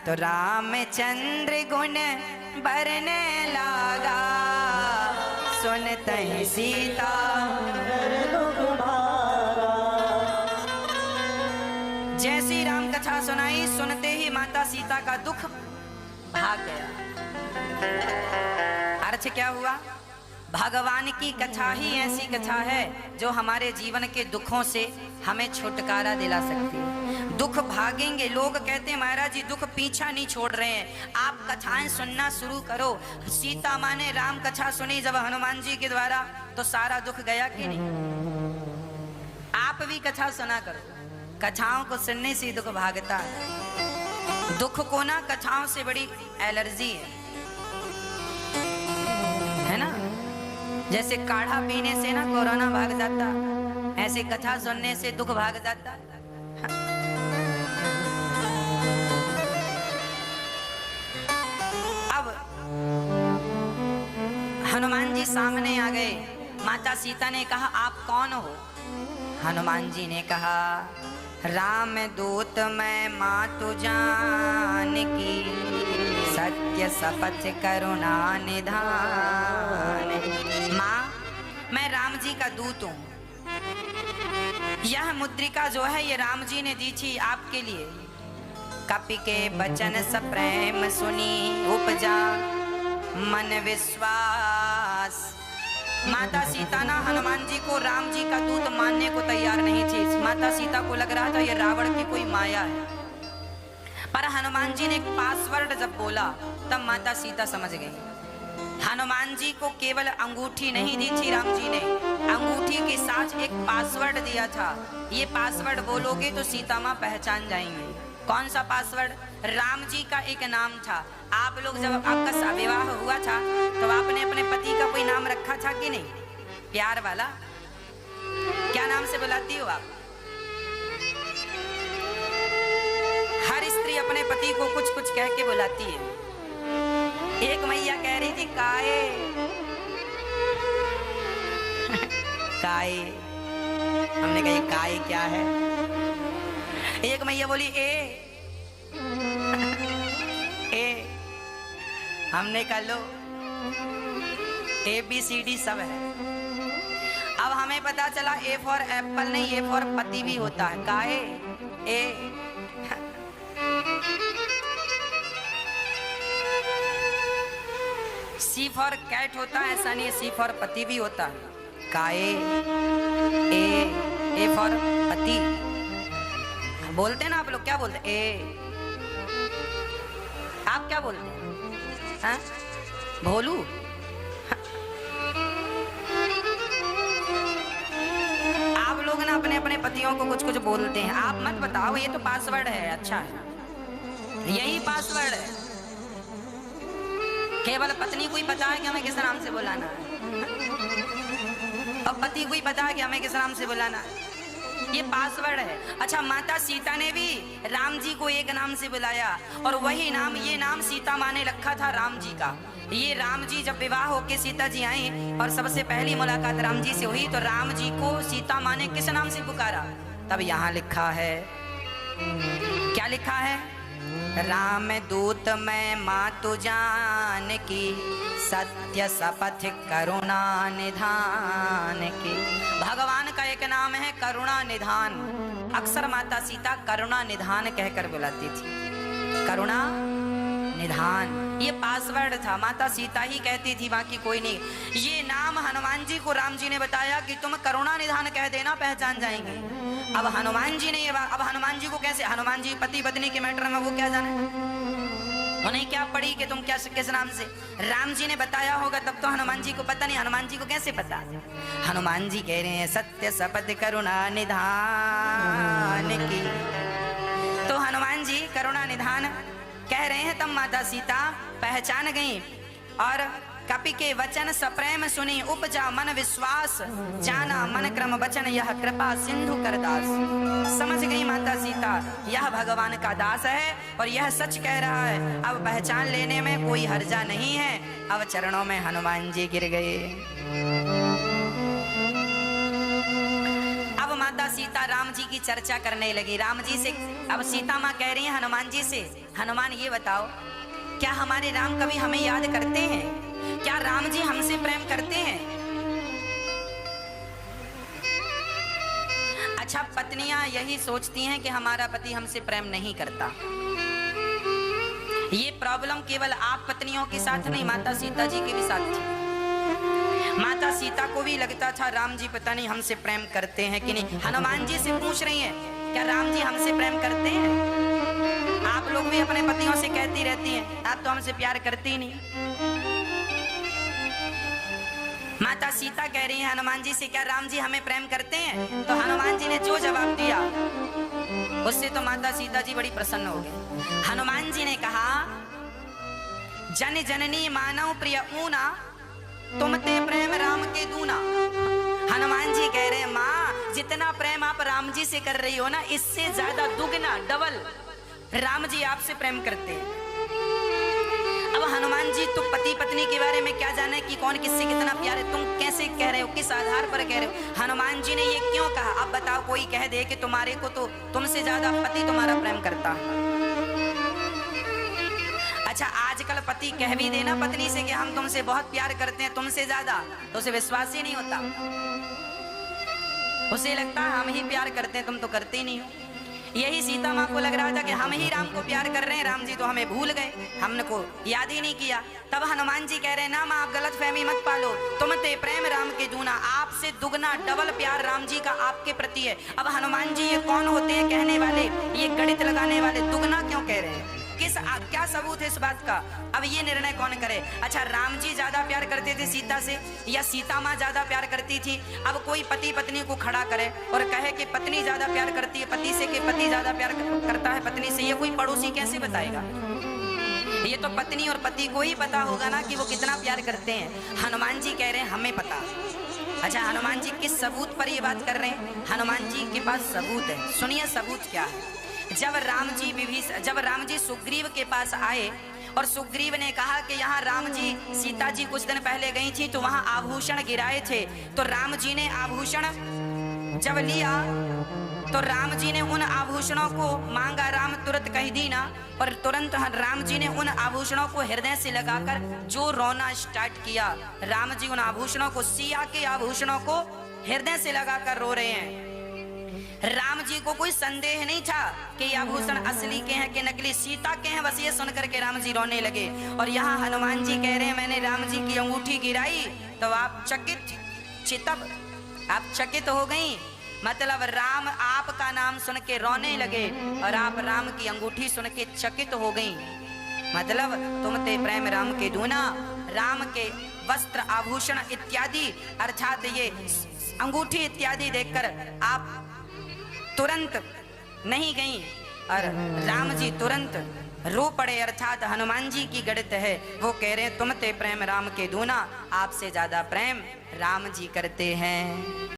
तो रामचंद्र गुण बरने लागा, सुनते ही सीता जैसी राम कथा सुनाई, सुनते ही माता सीता का दुख भाग गया। अर्थ क्या हुआ? भगवान की कथा ही ऐसी कथा है जो हमारे जीवन के दुखों से हमें छुटकारा दिला सकती है। दुख भागेंगे। लोग कहते हैं महाराज जी दुख पीछा नहीं छोड़ रहे हैं, आप कथाएं सुनना शुरू करो। सीता माँ ने राम कथा सुनी जब हनुमान जी के द्वारा, तो सारा दुख गया कि नहीं? आप भी कथा सुना करो, कथाओं को सुनने से दुख भागता है। दुख को ना कथाओं से बड़ी एलर्जी है ना। जैसे काढ़ा पीने से ना कोरोना भाग जाता, ऐसे कथा सुनने से दुख भाग जाता। अब हनुमान जी सामने आ गए। माता सीता ने कहा आप कौन हो? हनुमान जी ने कहा राम दूत मैं मातु जानकी, सत्य शपथ करुणा निधान। माँ मैं राम जी का दूत हूँ। यह मुद्रिका जो है ये राम जी ने दी थी आपके लिए। कपि के बचन सप्रेम सुनी, उपजा मन विश्वास। माता सीता ना हनुमान जी को राम जी का दूत मानने को तैयार नहीं थी। माता सीता को लग रहा था ये रावण की कोई माया है। पर हनुमान जी ने एक पासवर्ड जब बोला तब माता सीता समझ गई। हनुमान जी को केवल अंगूठी नहीं दी थी राम जी ने, अंगूठी के साथ एक पासवर्ड दिया था। ये पासवर्ड बोलोगे तो सीता माँ पहचान जाएंगे। कौन सा पासवर्ड? राम जी का एक नाम था। आप लोग जब आपका विवाह हुआ था तो आपने अपने पति का कोई नाम रखा था कि नहीं? प्यार वाला क्या नाम से बुलाती हो आप? हर स्त्री अपने पति को कुछ कुछ कह के बुलाती है। एक मैया कह रही थी काए काए। हमने कहा ये काए क्या है? एक मैया बोली ए ए। हमने कहा लो ABCD सब है। अब हमें पता चला A फॉर एप्पल नहीं, A फॉर पति भी होता है। काए ए। C फॉर कैट होता है, ऐसा नहीं, C फॉर पति भी होता है। काए ए फॉर पति। बोलते हैं ना आप लोग, क्या बोलते हैं? ए। आप क्या बोलते हैं? हाँ? भोलू। आप लोग ना अपने अपने पतियों को कुछ कुछ बोलते हैं। आप मत बताओ, ये तो पासवर्ड है। अच्छा है, यही पासवर्ड है। केवल पत्नी को ही पता है कि हमें किस नाम से बुलाना है, और पति को ही पता है कि हमें किस नाम से बुलाना है। ये पासवर्ड है। अच्छा, माता सीता ने भी राम जी को एक नाम से बुलाया, और वही नाम, ये नाम सीता माँ ने रखा था राम जी का। ये राम जी जब विवाह होके सीता जी आई और सबसे पहली मुलाकात राम जी से हुई, तो राम जी को सीता माँ ने किस नाम से पुकारा? तब यहाँ लिखा है, क्या लिखा है? राम दूत मैं मातु जानकी, सत्य शपथ करुणा निधान की। भगवान का एक नाम है करुणा निधान। अक्सर माता सीता करुणा निधान कहकर बुलाती थी। करुणा निधान ये पासवर्ड था, माता सीता ही कहती थी, बाकी कोई नहीं। ये नाम हनुमान जी को राम जी ने बताया कि तुम करुणा निधान कह देना, पहचान जाएंगे। अब हनुमान जी ने ये अब हनुमान जी को कैसे, हनुमान जी पति पत्नी के मैटर में वो क्या जाने, उन्हें क्या पड़ी कि तुम क्या किस नाम से? राम जी ने बताया होगा तब तो हनुमान जी को पता नहीं, हनुमान जी को कैसे पता? हनुमान जी कह रहे हैं सत्य शपथ करुणा निधान की। तो हनुमान जी करुणा निधान कह रहे हैं, तब माता सीता पहचान गई। और कपि के वचन सप्रेम सुनी, उपजा मन विश्वास, जाना मन क्रम वचन यह कृपा सिंधु करदास। समझ गई माता सीता यह भगवान का दास है और यह सच कह रहा है। अब पहचान लेने में कोई हर्जा नहीं है। अब चरणों में हनुमान जी गिर गए। अब माता सीता सीता राम जी की चर्चा करने लगी। राम जी से अब सीता माँ कह रही है हनुमान जी से, हनुमान ये बताओ, क्या हमारे राम कभी हमें याद करते हैं? क्या राम जी हमसे प्रेम करते हैं? अच्छा, पत्नियां यही सोचती हैं कि हमारा पति हमसे प्रेम नहीं करता। ये प्रॉब्लम केवल आप पत्नियों के साथ नहीं, माता सीता जी के भी साथ थी। माता सीता को भी लगता था राम जी पता नहीं हमसे प्रेम करते हैं कि नहीं। हनुमान जी से पूछ रही हैं, क्या राम जी हमसे प्रेम करते हैं? आप लोग भी अपने पतियों से कहती रहती हैं, आप तो हमसे प्यार करती ही नहीं। माता सीता कह रही है हनुमान जी से, क्या राम जी हमें प्रेम करते हैं? तो हनुमान जी ने जो जवाब दिया उससे तो माता सीता जी बड़ी प्रसन्न हो गई। हनुमान जी ने कहा, जन जननी मानव प्रिय ऊना, तुम ते प्रेम राम के दूना। हनुमान जी कह रहे हैं, माँ जितना प्रेम आप राम जी से कर रही हो ना, इससे ज्यादा दुगना डबल राम जी आपसे प्रेम करते हैं। अब हनुमान जी तो पति पत्नी के बारे में क्या जाने कि कौन किससे कितना प्यार है, तुम कैसे कह रहे हो, किस आधार पर कह रहे हो? हनुमान जी ने ये क्यों कहा? अब बताओ, कोई कह दे कि तुम्हारे को तो तुमसे ज्यादा पति तुम्हारा प्रेम करता है। अच्छा, आजकल पति कह भी देना पत्नी से कि हम तुमसे बहुत प्यार करते हैं, तुमसे ज्यादा, तो उसे विश्वास ही नहीं होता। उसे लगता है हम ही प्यार करते हैं, तुम तो करते ही नहीं हो। यही सीता माँ को लग रहा था कि हम ही राम को प्यार कर रहे हैं, राम जी तो हमें भूल गए, हमने को याद ही नहीं किया। तब हनुमान जी कह रहे हैं, ना माँ आप गलत फहमी मत पालो, तुम ते प्रेम राम के दूना, आपसे दुगना डबल प्यार राम जी का आपके प्रति है। अब हनुमान जी ये कौन होते हैं कहने वाले, ये गणित लगाने वाले? दुगना क्यों कह रहे हैं? क्या सबूत है इस बात का? अब ये निर्णय कौन करे? अच्छा, राम जी ज्यादा प्यार करते थे सीता से या सीता माँ ज्यादा प्यार करती थी? अब कोई पति पत्नी को खड़ा करे और कहे कि पत्नी ज्यादा प्यार करती है पति से कि पति ज्यादा प्यार करता है पत्नी से, ये कोई पड़ोसी कैसे बताएगा? ये तो पत्नी और पति को ही पता होगा ना कि वो कितना प्यार करते हैं। हनुमान जी कह रहे हैं हमें पता। अच्छा, हनुमान जी किस सबूत पर ये बात कर रहे हैं? हनुमान जी के पास सबूत है, सुनिए सबूत क्या है। जब राम जी सुग्रीव के पास आए और सुग्रीव ने कहा कि यहाँ राम जी सीता जी कुछ दिन पहले गई थी तो वहां आभूषण गिराए थे, तो राम जी ने आभूषण जब लिया तो राम जी ने उन आभूषणों को मांगा, राम तुरंत कह दी ना, और तुरंत राम जी ने उन आभूषणों को हृदय से लगाकर जो रोना स्टार्ट किया। राम जी उन आभूषणों को, सिया के आभूषणों को हृदय से लगाकर रो रहे हैं। राम जी को कोई संदेह नहीं था कि ये आभूषण असली के हैं कि नकली, सीता के हैं, बस ये सुनकर के राम जी रोने लगे। और यहाँ हनुमान जी कह रहे हैं मैंने राम जी की अंगूठी गिराई तो आप चकित हो गई, मतलब राम आपका नाम सुन के रोने लगे और आप राम की अंगूठी सुन के चकित हो गई। मतलब तुम ते प्रेम राम के दूना, राम के वस्त्र आभूषण इत्यादि अर्थात ये अंगूठी इत्यादि देखकर आप तुरंत नहीं गई और राम जी तुरंत रो पड़े। अर्थात हनुमान जी की गणित है, वो कह रहे हैं तुम ते प्रेम राम के दूना, आपसे ज्यादा प्रेम राम जी करते हैं।